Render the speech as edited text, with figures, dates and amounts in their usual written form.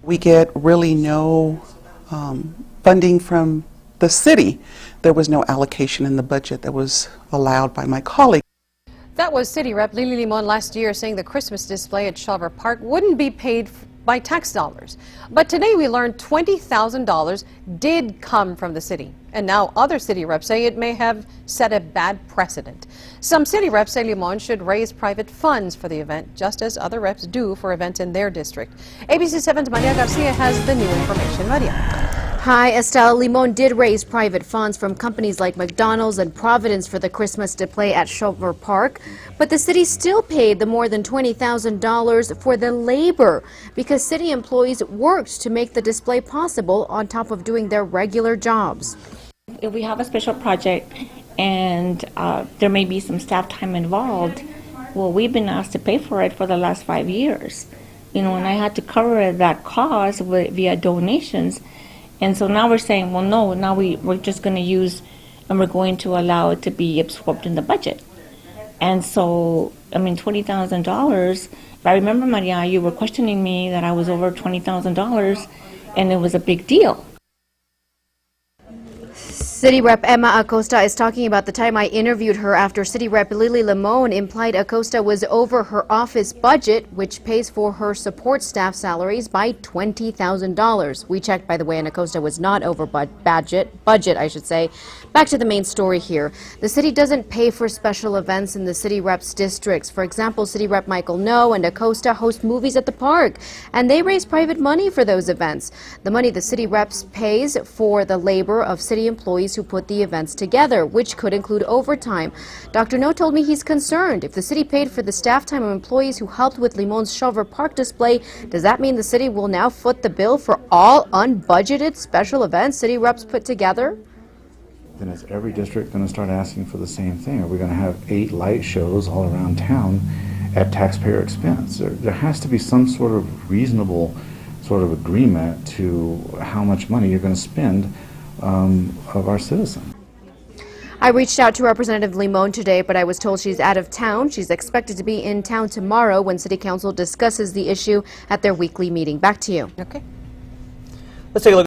We get really no funding from the city. There was no allocation in the budget that was allowed by my colleague. That was City Rep Lily Limon last year saying the Christmas display at Shawver Park wouldn't be paid by tax dollars. But today we learned $20,000 did come from the city. And now other city reps say it may have set a bad precedent. Some city reps say Limon should raise private funds for the event, just as other reps do for events in their district. ABC 7's Maria Garcia has the new information. Maria. Hi, Estelle. Limon did raise private funds from companies like McDonald's and Providence for the Christmas display at Shawver Park, but the city still paid the more than $20,000 for the labor because city employees worked to make the display possible on top of doing their regular jobs. If we have a special project and there may be some staff time involved, well, we've been asked to pay for it for the last 5 years. And I had to cover that cost via donations. And so now we're saying, well, no, now we're just going to use and we're going to allow it to be absorbed in the budget. And so, I mean, $20,000, if I remember, Maria, you were questioning me that I was over $20,000 and it was a big deal. City Rep Emma Acosta is talking about the time I interviewed her after City Rep Lily Limon implied Acosta was over her office budget, which pays for her support staff salaries by $20,000. We checked, by the way, and Acosta was not over budget, I should say. Back to the main story here. The city doesn't pay for special events in the city reps' districts. For example, City Rep Michael No and Acosta host movies at the park, and they raise private money for those events. The money the city reps pays for the labor of city employees who put the events together, which could include overtime. Dr. No told me he's concerned. If the city paid for the staff time of employees who helped with Limon's Shawver Park display, does that mean the city will now foot the bill for all unbudgeted special events city reps put together? Then is every district going to start asking for the same thing? Are we going to have 8 light shows all around town at taxpayer expense? There has to be some sort of reasonable sort of agreement to how much money you're going to spend of our citizens. I reached out to Representative Limon today, but I was told she's out of town. She's expected to be in town tomorrow when City Council discusses the issue at their weekly meeting. Back to you. Okay. Let's take a look.